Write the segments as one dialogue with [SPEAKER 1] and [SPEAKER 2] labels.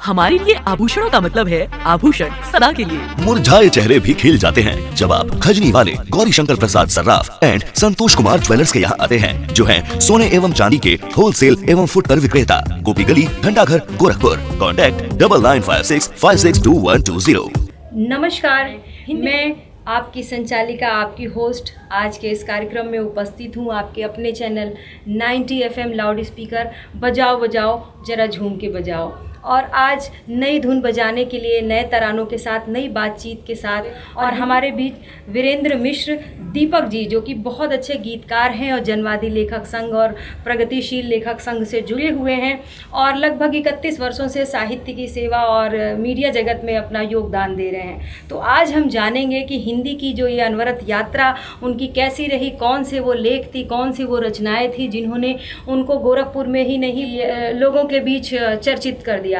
[SPEAKER 1] हमारे लिए आभूषणों का मतलब है आभूषण सदा के लिए।
[SPEAKER 2] मुरझाए चेहरे भी खिल जाते हैं जब आप खजनी वाले गौरी शंकर प्रसाद सर्राफ एंड संतोष कुमार ज्वेलर्स के यहाँ आते हैं, जो हैं सोने एवं चांदी के होलसेल एवं फुटकर विक्रेता, गोपी गली, घंटाघर, गोरखपुर। कॉन्टैक्ट 9956562120।
[SPEAKER 3] नमस्कार, मैं आपकी संचालिका, आपकी होस्ट आज के इस कार्यक्रम में उपस्थित हूँ। आपके अपने चैनल 90 FM लाउड स्पीकर बजाओ बजाओ जरा झूम के बजाओ। और आज नई धुन बजाने के लिए नए तरानों के साथ, नई बातचीत के साथ, और हमारे बीच वीरेंद्र मिश्र दीपक जी, जो कि बहुत अच्छे गीतकार हैं और जनवादी लेखक संघ और प्रगतिशील लेखक संघ से जुड़े हुए हैं और लगभग 31 वर्षों से साहित्य की सेवा और मीडिया जगत में अपना योगदान दे रहे हैं। तो आज हम जानेंगे कि हिंदी की जो ये अनवरत यात्रा उनकी कैसी रही, कौन से वो लेख थी, कौन सी वो रचनाएं थी जिन्होंने उनको गोरखपुर में ही नहीं लोगों के बीच चर्चित कर दिया।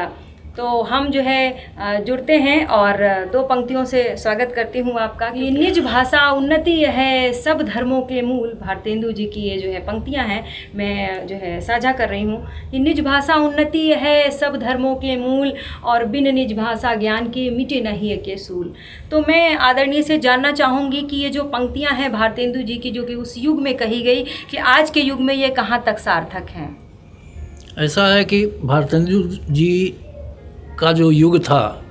[SPEAKER 3] तो हम जो है जुड़ते हैं और दो पंक्तियों से स्वागत करती हूँ आपका कि निज भाषा उन्नति है सब धर्मों के मूल। भारतेंदु जी की ये जो है पंक्तियाँ हैं, मैं जो है साझा कर रही हूँ कि निज भाषा उन्नति है सब धर्मों के मूल और बिन निज भाषा ज्ञान के मिटे नहीं के सूल। तो मैं आदरणीय से जानना चाहूँगी कि ये जो पंक्तियाँ हैं भारतेंदु जी की, जो कि उस युग में कही गई, कि आज के युग में ये कहाँ तक सार्थक हैं?
[SPEAKER 4] ऐसा है कि भारतेंदु जी का जो युग था,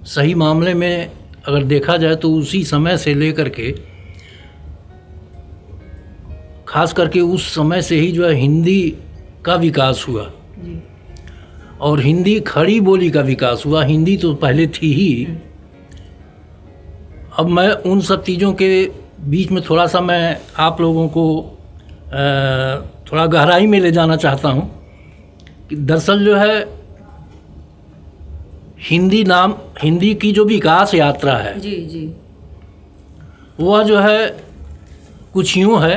[SPEAKER 4] सही मामले में अगर देखा जाए तो उसी समय से लेकर के, खास करके उस समय से ही जो है हिंदी का विकास हुआ जी। और हिंदी खड़ी बोली का विकास हुआ। हिंदी तो पहले थी ही। अब मैं उन सब चीज़ों के बीच में थोड़ा सा मैं आप लोगों को थोड़ा गहराई में ले जाना चाहता हूँ कि दरअसल जो है हिंदी की जो विकास यात्रा है
[SPEAKER 3] जी जी,
[SPEAKER 4] वह जो है कुछ यूँ है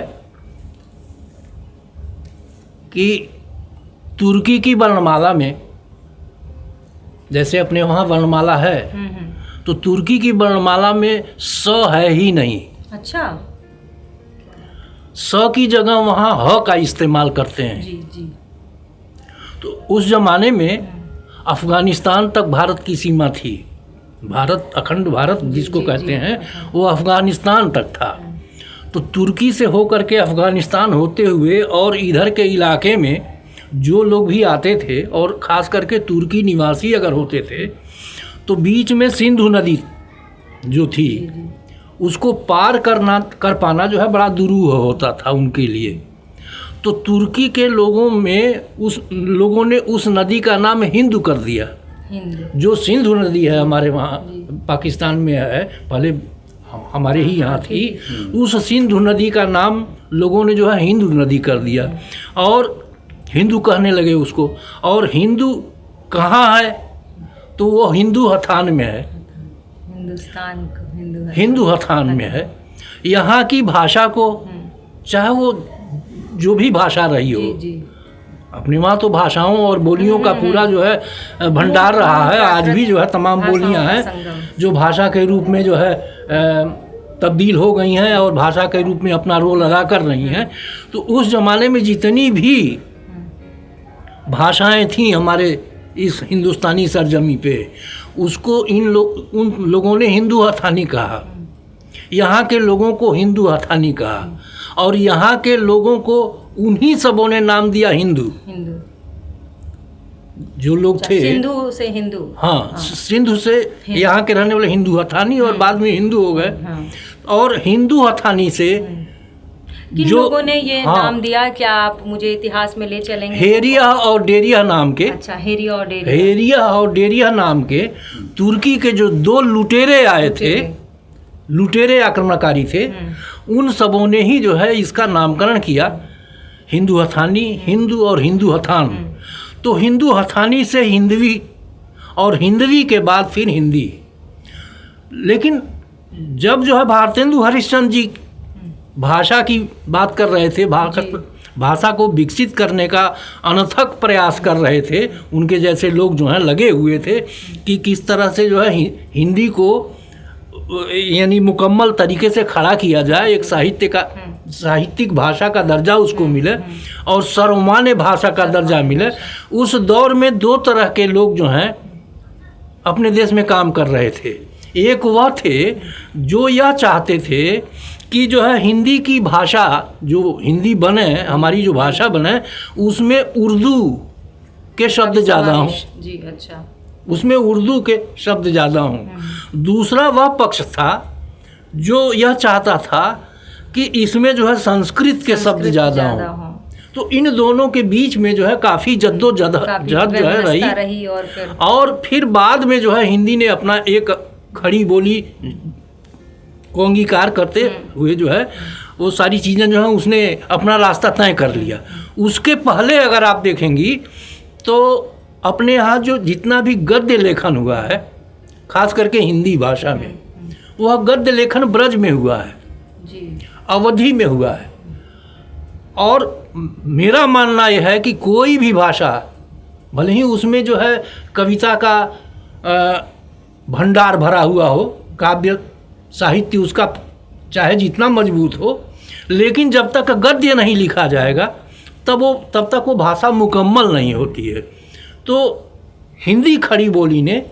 [SPEAKER 4] कि तुर्की की वर्णमाला में, जैसे अपने वहाँ वर्णमाला है, तो तुर्की की वर्णमाला में स है ही नहीं।
[SPEAKER 3] अच्छा।
[SPEAKER 4] स की जगह वहाँ ह का इस्तेमाल करते हैं।
[SPEAKER 3] जी जी।
[SPEAKER 4] तो उस ज़माने में अफ़गानिस्तान तक भारत की सीमा थी। भारत, अखंड भारत जिसको कहते हैं, वो अफ़गानिस्तान तक था। तो तुर्की से होकर के अफ़गानिस्तान होते हुए और इधर के इलाके में जो लोग भी आते थे, और ख़ास करके तुर्की निवासी अगर होते थे, तो बीच में सिंधु नदी जो थी उसको पार कर पाना जो है बड़ा दुरूह होता था उनके लिए। तो तुर्की के लोगों ने उस नदी का नाम हिंदू कर दिया। जो सिंधु नदी है हमारे वहाँ पाकिस्तान में है, पहले हमारे ही यहाँ थी, उस सिंधु नदी का नाम लोगों ने जो है हिंदू नदी कर दिया और हिंदू कहने लगे उसको। और हिंदू कहाँ है? तो वो हिंदू हथान में है, हिंदू हथान में है। यहाँ की भाषा को, चाहे वो जो भी भाषा रही हो, अपने वहाँ तो भाषाओं और बोलियों का पूरा जो है भंडार रहा है। आज भी जो है तमाम बोलियाँ हैं जो भाषा के रूप में जो है तब्दील हो गई हैं और भाषा के रूप में अपना रोल अदा कर रही हैं। तो उस ज़माने में जितनी भी भाषाएं थीं हमारे इस हिंदुस्तानी सरजमी पे, उसको उन लोगों ने हिंदू हथानी कहा। यहाँ के लोगों को हिंदू हथानी कहा और यहाँ के लोगों को उन्हीं सबों ने नाम दिया हिंदू। जो लोग थे
[SPEAKER 3] सिंधु से हिंदू,
[SPEAKER 4] हाँ, सिंधु से यहाँ के रहने वाले हिंदू हथानी और बाद में हिंदू हो गए। और हिंदू हथानी से
[SPEAKER 3] किन लोगों ने ये नाम दिया, क्या आप मुझे इतिहास में ले चलेंगे?
[SPEAKER 4] हेरिया और डेरिया नाम के।
[SPEAKER 3] अच्छा, हेरिया और डेरिया
[SPEAKER 4] नाम के तुर्की के जो दो लुटेरे आए थे, लुटेरे आक्रमणकारी थे, उन सबों ने ही जो है इसका नामकरण किया हिंदू हथानी, हिंदू और हिंदू हथान। तो हिंदू हथानी से हिंदवी और हिंदवी के बाद फिर हिंदी। लेकिन जब जो है भारतेंदु हरिश्चंद्र जी भाषा की बात कर रहे थे, भाषा को विकसित करने का अनथक प्रयास कर रहे थे, उनके जैसे लोग जो हैं लगे हुए थे कि किस तरह से जो है हिंदी को यानी मुकम्मल तरीके से खड़ा किया जाए, एक साहित्य का साहित्यिक भाषा का दर्जा उसको मिले और सर्वमान्य भाषा का दर्जा मिले, उस दौर में दो तरह के लोग जो हैं अपने देश में काम कर रहे थे। एक वह थे जो यह चाहते थे कि जो है हिंदी की भाषा, जो हिंदी बने, हमारी जो भाषा बने, उसमें उर्दू के शब्द ज़्यादा हों।
[SPEAKER 3] जी, अच्छा।
[SPEAKER 4] उसमें उर्दू के शब्द ज़्यादा हों। दूसरा वह पक्ष था जो यह चाहता था कि इसमें जो है संस्कृत के शब्द ज़्यादा हों। तो इन दोनों के बीच में जो है काफ़ी जद्दोजहद जो है रही और फिर बाद में जो है हिंदी ने अपना एक खड़ी बोली को अंगीकार करते हुए जो है वो सारी चीज़ें जो है उसने अपना रास्ता तय कर लिया। उसके पहले अगर आप देखेंगी तो अपने यहाँ जो जितना भी गद्य लेखन हुआ है, खास करके हिंदी भाषा में, वह गद्य लेखन ब्रज में हुआ है जी, अवधि में हुआ है। और मेरा मानना यह है कि कोई भी भाषा, भले ही उसमें जो है कविता का भंडार भरा हुआ हो, काव्य साहित्य उसका चाहे जितना मजबूत हो, लेकिन जब तक गद्य नहीं लिखा जाएगा तब तक वो भाषा मुकम्मल नहीं होती है। तो हिंदी खड़ी बोली ने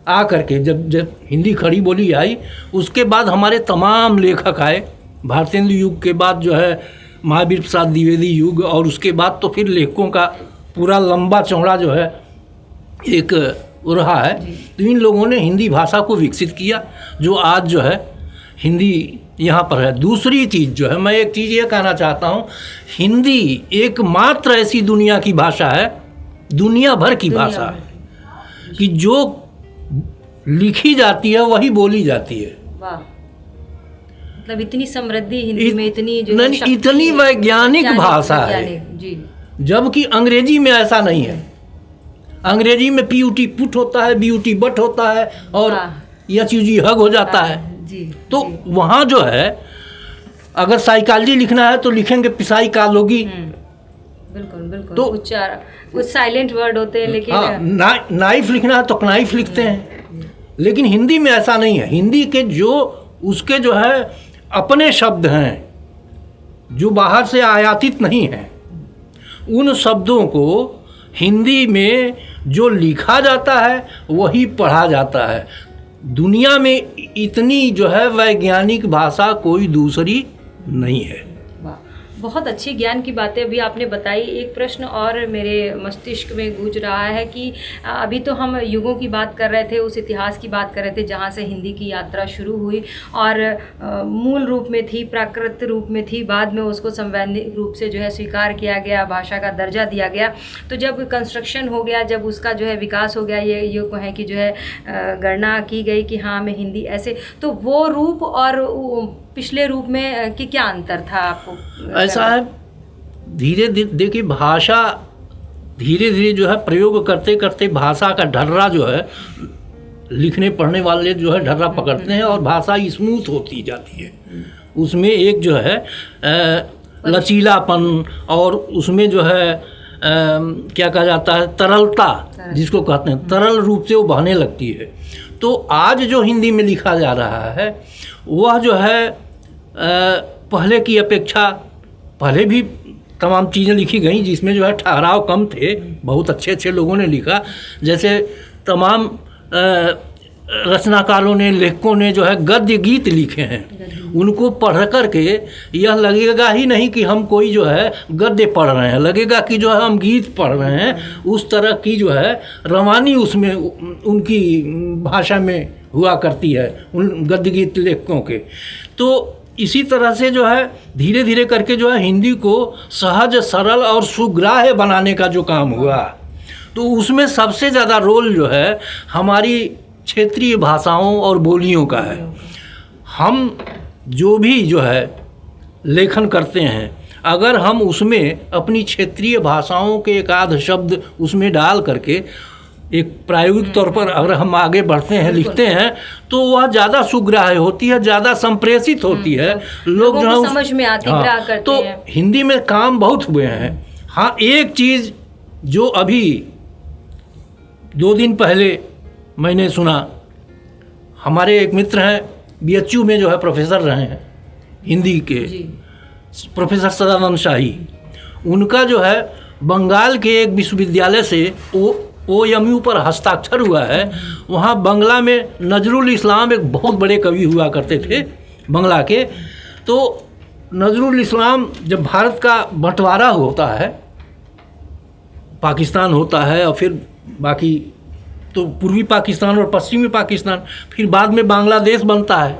[SPEAKER 4] आ करके जब हिंदी खड़ी बोली आई, उसके बाद हमारे तमाम लेखक आए। भारतेंदु युग के बाद जो है महावीर प्रसाद द्विवेदी युग, और उसके बाद तो फिर लेखकों का पूरा लंबा चौड़ा जो है एक रहा है। तो इन लोगों ने हिंदी भाषा को विकसित किया, जो आज जो है हिंदी यहाँ पर है। दूसरी चीज़ जो है, मैं एक चीज़ ये कहना चाहता हूँ, हिंदी एकमात्र ऐसी दुनिया की भाषा है, दुनिया भर की भाषा है कि जो लिखी जाती है वही बोली जाती है।
[SPEAKER 3] वाह, मतलब इतनी समृद्धि हिंदी में, इतनी जो
[SPEAKER 4] इतनी वैज्ञानिक भाषा है
[SPEAKER 3] जी।
[SPEAKER 4] जबकि अंग्रेजी में ऐसा नहीं है। अंग्रेजी में पीयूटी पुट होता है, बीयूटी बट होता है, और एचयूजी हग हो जाता है
[SPEAKER 3] जी।
[SPEAKER 4] तो वहाँ जो है अगर साइकोलॉजी लिखना है तो लिखेंगे पिसाई कालोगी।
[SPEAKER 3] बिल्कुल बिल्कुल।
[SPEAKER 4] तो
[SPEAKER 3] उच्चार कुछ साइलेंट वर्ड होते हैं, लेकिन
[SPEAKER 4] नाइफ लिखना है तो कनाइफ लिखते हैं, लेकिन हिंदी में ऐसा नहीं है। हिंदी के जो उसके जो है अपने शब्द हैं जो बाहर से आयातित नहीं हैं, उन शब्दों को हिंदी में जो लिखा जाता है वही पढ़ा जाता है। दुनिया में इतनी जो है वैज्ञानिक भाषा कोई दूसरी नहीं है।
[SPEAKER 3] बहुत अच्छी ज्ञान की बातें अभी आपने बताई। एक प्रश्न और मेरे मस्तिष्क में गूंज रहा है कि अभी तो हम युगों की बात कर रहे थे, उस इतिहास की बात कर रहे थे जहाँ से हिंदी की यात्रा शुरू हुई और मूल रूप में थी, प्राकृत रूप में थी, बाद में उसको संवैधानिक रूप से जो है स्वीकार किया गया, भाषा का दर्जा दिया गया। तो जब कंस्ट्रक्शन हो गया, जब उसका जो है विकास हो गया, ये कहें कि जो है गणना की गई कि हाँ हमें हिंदी ऐसे, तो वो रूप और पिछले रूप में कि क्या अंतर था आपको?
[SPEAKER 4] ऐसा है, धीरे देखिए भाषा धीरे धीरे जो है प्रयोग करते करते भाषा का ढर्रा जो है, लिखने पढ़ने वाले जो है ढर्रा पकड़ते हैं और भाषा स्मूथ होती जाती है। उसमें एक जो है लचीलापन, और उसमें जो है क्या कहा जाता है, तरलता जिसको कहते हैं, तरल रूप से वो बहने लगती है। तो आज जो हिंदी में लिखा जा रहा है वह जो है पहले की अपेक्षा, पहले भी तमाम चीज़ें लिखी गई जिसमें जो है ठहराव कम थे, बहुत अच्छे अच्छे लोगों ने लिखा। जैसे तमाम रचनाकारों ने, लेखकों ने जो है गद्य गीत लिखे हैं, उनको पढ़ कर के यह लगेगा ही नहीं कि हम कोई जो है गद्य पढ़ रहे हैं, लगेगा कि जो है हम गीत पढ़ रहे हैं। उस तरह की जो है रवानी उसमें उनकी भाषा में हुआ करती है, उन गद्य गीत लेखकों के। तो इसी तरह से जो है धीरे धीरे करके जो है हिंदी को सहज, सरल और सुग्राह्य बनाने का जो काम हुआ, तो उसमें सबसे ज़्यादा रोल जो है हमारी क्षेत्रीय भाषाओं और बोलियों का है। हम जो भी जो है लेखन करते हैं, अगर हम उसमें अपनी क्षेत्रीय भाषाओं के एक आध शब्द उसमें डाल करके एक प्रायोगिक तौर पर अगर हम आगे बढ़ते हैं, लिखते हैं, तो वह ज़्यादा सुग्राह्य होती है, ज़्यादा संप्रेषित होती है, लोग जो है
[SPEAKER 3] समझ में आती है।
[SPEAKER 4] तो हिंदी में काम बहुत हुए हैं। हाँ, एक चीज़ जो अभी 2 दिन पहले मैंने सुना, हमारे एक मित्र हैं BHU में जो है प्रोफेसर रहे हैं हिंदी के, प्रोफेसर सदानंद शाही, उनका जो है बंगाल के एक विश्वविद्यालय से OMU पर हस्ताक्षर हुआ है। वहाँ बंगला में नजरुल इस्लाम एक बहुत बड़े कवि हुआ करते थे बंगला के। तो नजरुल इस्लाम जब भारत का बंटवारा होता है, पाकिस्तान होता है और फिर बाकी तो पूर्वी पाकिस्तान और पश्चिमी पाकिस्तान, फिर बाद में बांग्लादेश बनता है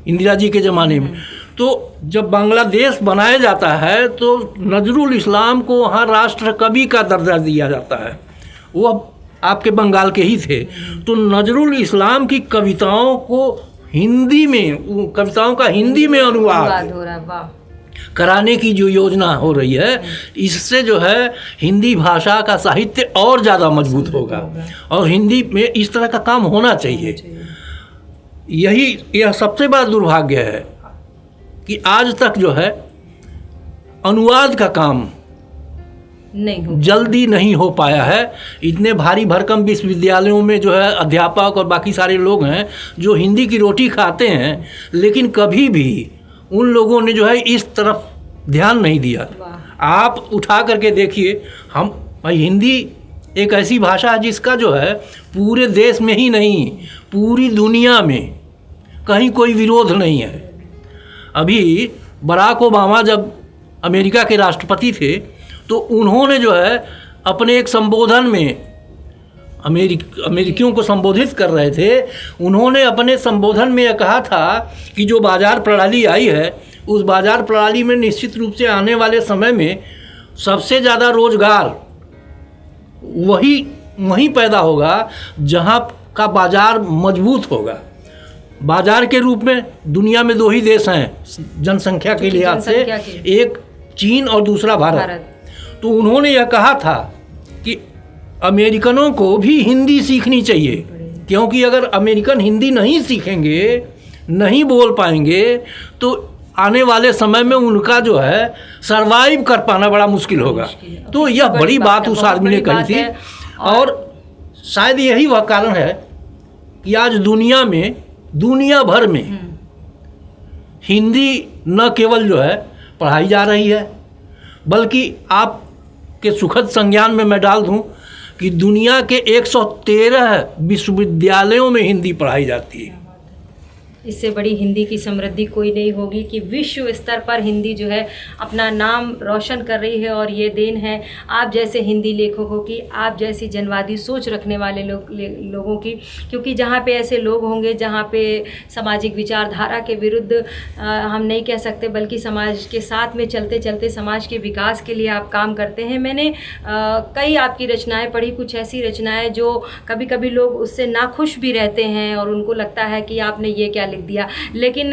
[SPEAKER 4] इंदिरा जी के ज़माने में। तो जब बांग्लादेश बनाया जाता है तो नजरुल इस्लाम को वहाँ राष्ट्र कवि का दर्जा दिया जाता है। वो आपके बंगाल के ही थे। तो नजरुल इस्लाम की कविताओं को हिंदी में, कविताओं का हिंदी में अनुवाद
[SPEAKER 3] हो रहा है। वाह।
[SPEAKER 4] कराने की जो योजना हो रही है, इससे जो है हिंदी भाषा का साहित्य और ज़्यादा मजबूत होगा और हिंदी में इस तरह का काम होना चाहिए। यह सबसे बड़ा दुर्भाग्य है कि आज तक जो है अनुवाद का काम जल्दी नहीं हो पाया है। इतने भारी भरकम विश्वविद्यालयों में जो है अध्यापक और बाकी सारे लोग हैं जो हिंदी की रोटी खाते हैं, लेकिन कभी भी उन लोगों ने जो है इस तरफ ध्यान नहीं दिया। आप उठा करके देखिए, हम भाई हिंदी एक ऐसी भाषा है जिसका जो है पूरे देश में ही नहीं पूरी दुनिया में कहीं कोई विरोध नहीं है। अभी बराक ओबामा जब अमेरिका के राष्ट्रपति थे तो उन्होंने जो है अपने एक संबोधन में अमेरिकियों को संबोधित कर रहे थे, उन्होंने अपने संबोधन में यह कहा था कि जो बाज़ार प्रणाली आई है उस बाज़ार प्रणाली में निश्चित रूप से आने वाले समय में सबसे ज़्यादा रोजगार वहीं पैदा होगा जहां का बाज़ार मजबूत होगा। बाज़ार के रूप में दुनिया में दो ही देश हैं जनसंख्या के लिहाज से, एक चीन और दूसरा भारत। तो उन्होंने यह कहा था कि अमेरिकनों को भी हिंदी सीखनी चाहिए, क्योंकि अगर अमेरिकन हिंदी नहीं सीखेंगे, नहीं बोल पाएंगे, तो आने वाले समय में उनका जो है सरवाइव कर पाना बड़ा मुश्किल होगा। तो यह बड़ी बात उस आदमी ने कही थी और शायद यही वह कारण है कि आज दुनिया भर में हिंदी न केवल जो है पढ़ाई जा रही है, बल्कि आपके सुखद संज्ञान में मैं डाल दूं कि दुनिया के 113 विश्वविद्यालयों में हिंदी पढ़ाई जाती है।
[SPEAKER 3] इससे बड़ी हिंदी की समृद्धि कोई नहीं होगी कि विश्व स्तर पर हिंदी जो है अपना नाम रोशन कर रही है। और ये देन है आप जैसे हिंदी लेखकों की, आप जैसी जनवादी सोच रखने वाले लोगों की, क्योंकि जहाँ पे ऐसे लोग होंगे जहाँ पे सामाजिक विचारधारा के विरुद्ध हम नहीं कह सकते, बल्कि समाज के साथ में चलते चलते समाज के विकास के लिए आप काम करते हैं। मैंने कई आपकी रचनाएँ पढ़ी, कुछ ऐसी रचनाएँ जो कभी कभी लोग उससे नाखुश भी रहते हैं और उनको लगता है कि आपने ये क्या लिख दिया, लेकिन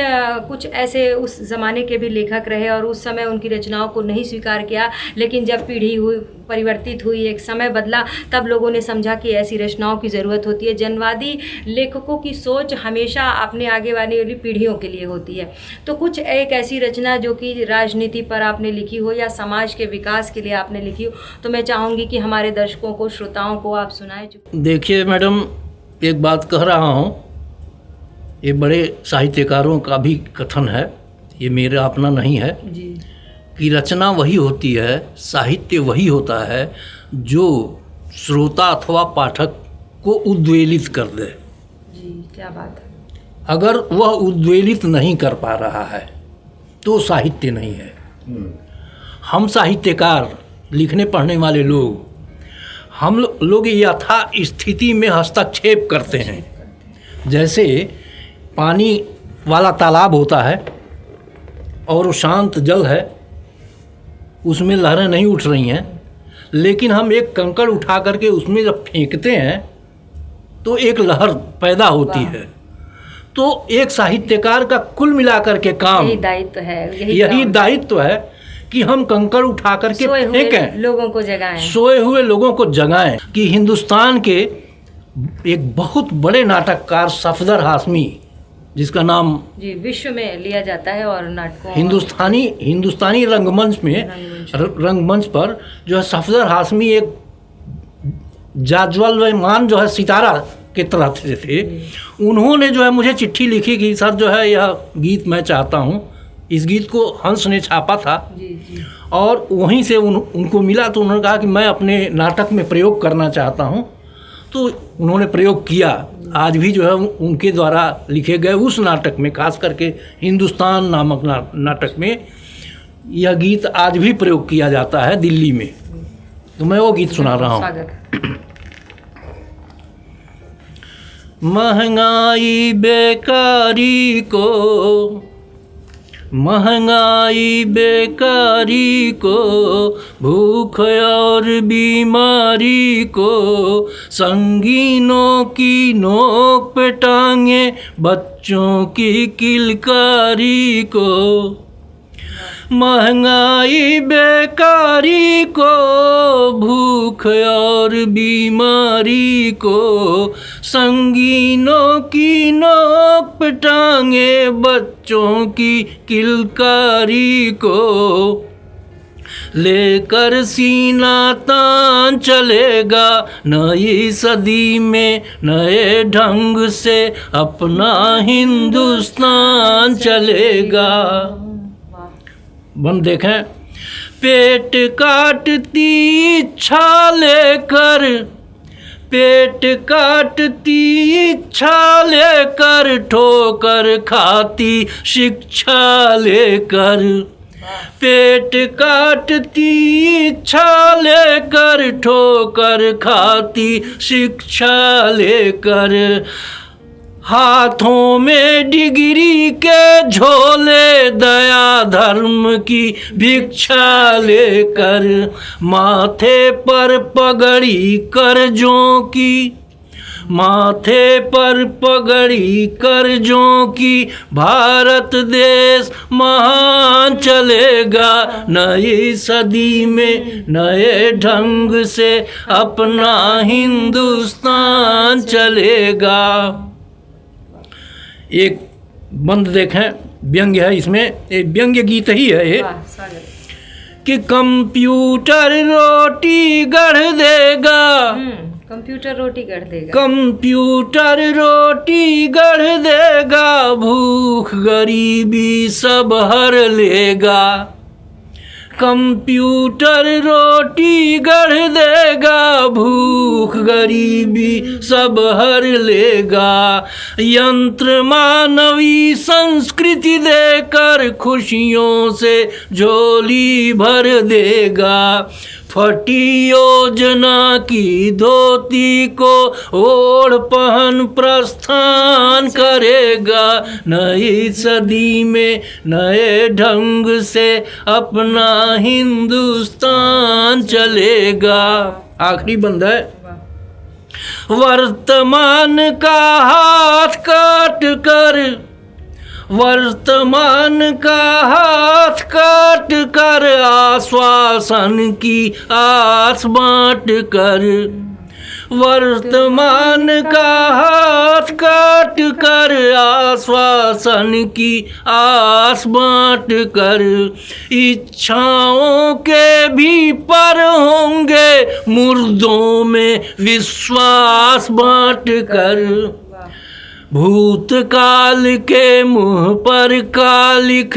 [SPEAKER 3] कुछ ऐसे उस ज़माने के भी लेखक रहे और उस समय उनकी रचनाओं को नहीं स्वीकार किया। लेकिन जब पीढ़ी परिवर्तित हुई, एक समय बदला, तब लोगों ने समझा कि ऐसी रचनाओं की ज़रूरत होती है। जनवादी लेखकों की सोच हमेशा अपने आगे वाली पीढ़ियों के लिए होती है। तो कुछ एक ऐसी रचना जो कि राजनीति पर आपने लिखी हो या समाज के विकास के लिए आपने लिखी हो, तो मैं चाहूँगी कि हमारे दर्शकों को, श्रोताओं को आप सुनाएं।
[SPEAKER 4] देखिए मैडम, एक बात कह रहा हूँ, ये बड़े साहित्यकारों का भी कथन है, ये मेरा अपना नहीं है जी, कि रचना वही होती है, साहित्य वही होता है जो श्रोता अथवा पाठक को उद्वेलित कर दे।
[SPEAKER 3] जी, क्या बात है।
[SPEAKER 4] अगर वह उद्वेलित नहीं कर पा रहा है तो साहित्य नहीं है। हम साहित्यकार, लिखने पढ़ने वाले लोग, हम लोग यथा स्थिति में हस्तक्षेप करते हैं। जैसे पानी वाला तालाब होता है और वो शांत जल है, उसमें लहरें नहीं उठ रही हैं, लेकिन हम एक कंकड़ उठा करके उसमें जब फेंकते हैं तो एक लहर पैदा होती है। तो एक साहित्यकार का कुल मिलाकर के काम
[SPEAKER 3] यही दायित्व है,
[SPEAKER 4] यही दायित्व है कि हम कंकड़ उठा करके फेंकें,
[SPEAKER 3] लोगों को जगाएं,
[SPEAKER 4] सोए हुए लोगों को जगाएं। कि हिंदुस्तान के एक बहुत बड़े नाटककार सफदर हाशमी, जिसका नाम
[SPEAKER 3] जी विश्व में लिया जाता है और नाटकों
[SPEAKER 4] हिंदुस्तानी रंगमंच पर जो है सफदर हाशमी एक जाज्वल्यमान जो है सितारा के तरह थे। उन्होंने जो है मुझे चिट्ठी लिखी कि सर जो है यह गीत मैं चाहता हूँ, इस गीत को हंस ने छापा था
[SPEAKER 3] जी जी।
[SPEAKER 4] और वहीं से उनको मिला, तो उन्होंने कहा कि मैं अपने नाटक में प्रयोग करना चाहता हूँ। तो उन्होंने प्रयोग किया। आज भी जो है उनके द्वारा लिखे गए उस नाटक में, खास करके हिंदुस्तान नामक नाटक में, यह गीत आज भी प्रयोग किया जाता है दिल्ली में। तो मैं वो गीत सुना रहा हूँ। महंगाई बेकारी को, महंगाई बेकारी को, भूख और बीमारी को, संगीनों की नोक पे टांगे बच्चों की किलकारी को। महंगाई बेकारी को, भूख और बीमारी को, संगीनों की नोक पे टांगे बच्चों की किलकारी को। लेकर सीना तान चलेगा नई सदी में, नए ढंग से अपना हिंदुस्तान चलेगा। बन देखें, पेट काटती इच्छा लेकर, पेट काटती इच्छा लेकर, ठोकर खाती शिक्षा लेकर। पेट काटती इच्छा लेकर, ठोकर खाती शिक्षा लेकर। हाथों में डिग्री के झोले, दया धर्म की भिक्षा लेकर। माथे पर पगड़ी कर्जों की, माथे पर पगड़ी कर्जों की, भारत देश महान चलेगा नई सदी में, नए ढंग से अपना हिंदुस्तान चलेगा। एक बंद देखें, व्यंग्य है इसमें, एक व्यंग्य गीत ही है ये, कि कंप्यूटर रोटी गढ़ देगा,
[SPEAKER 3] कंप्यूटर रोटी गढ़ देगा,
[SPEAKER 4] कंप्यूटर रोटी गढ़ देगा, भूख गरीबी सब हर लेगा। कंप्यूटर रोटी गढ़ देगा, भूख गरीबी सब हर लेगा। यंत्र मानवी संस्कृति देकर खुशियों से झोली भर देगा। फटी योजना की धोती को ओढ़ पहन प्रस्थान करेगा नई सदी में, नए ढंग से अपना हिंदुस्तान चलेगा। आखिरी बंद है, वर्तमान का हाथ काट कर, वर्तमान का हाथ काट कर, आश्वासन की आस बांट कर। वर्तमान का हाथ काट कर, आश्वासन की आस बांट कर। इच्छाओं के भी पर होंगे, मुर्दों में विश्वास बांट कर। भूतकाल के मुँह पर कालिख,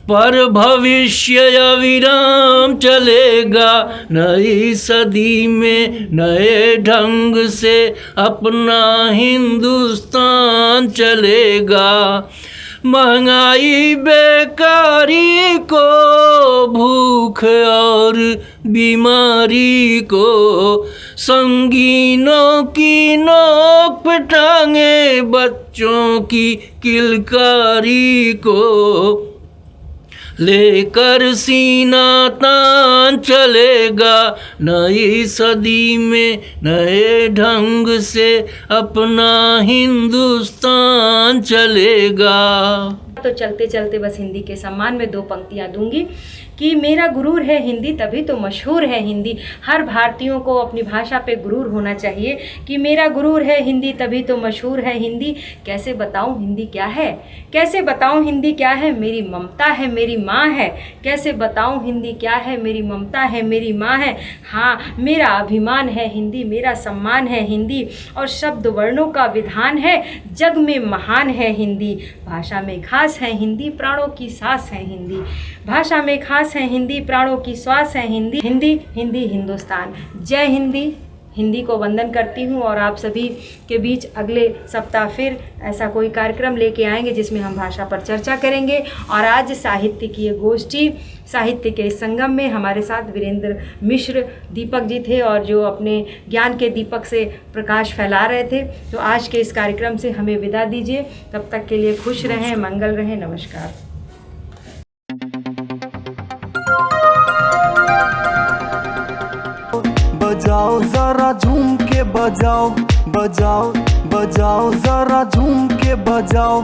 [SPEAKER 4] पर भविष्य अविराम चलेगा नई सदी में, नए ढंग से अपना हिंदुस्तान चलेगा। महंगाई बेकारी को, भूख और बीमारी को, संगीनों की नोक पे टांगे बच्चों की किलकारी को। लेकर सीना तान चलेगा नई सदी में, नए ढंग से अपना हिंदुस्तान चलेगा।
[SPEAKER 3] तो चलते चलते बस हिंदी के सम्मान में दो पंक्तियाँ दूंगी कि मेरा गुरूर है हिंदी तभी तो मशहूर है हिंदी। हर भारतीयों को अपनी भाषा पे गुरूर होना चाहिए कि मेरा गुरूर है हिंदी तभी तो मशहूर है हिंदी। कैसे बताऊं हिंदी क्या है, कैसे बताऊं हिंदी क्या है, मेरी ममता है मेरी माँ है। कैसे बताऊं हिंदी क्या है, मेरी ममता है मेरी माँ है। हाँ, मेरा अभिमान है हिंदी, मेरा सम्मान है हिंदी, और शब्द वर्णों का विधान है, जग में महान है हिंदी। भाषा में घास श्वास है हिंदी, प्राणों की सांस है हिंदी। भाषा में खास है हिंदी, प्राणों की श्वास है हिंदी। हिंदी हिंदी हिंदुस्तान। जय हिंदी। हिंदी को वंदन करती हूँ और आप सभी के बीच अगले सप्ताह फिर ऐसा कोई कार्यक्रम लेके आएंगे जिसमें हम भाषा पर चर्चा करेंगे। और आज साहित्य की ये गोष्ठी, साहित्य के संगम में हमारे साथ वीरेंद्र मिश्र दीपक जी थे और जो अपने ज्ञान के दीपक से प्रकाश फैला रहे थे। तो आज के इस कार्यक्रम से हमें विदा दीजिए। तब तक के लिए खुश रहें, मंगल रहें। नमस्कार।
[SPEAKER 5] बजाओ जरा झूम के बजाओ, बजाओ बजाओ जरा झूम के बजाओ।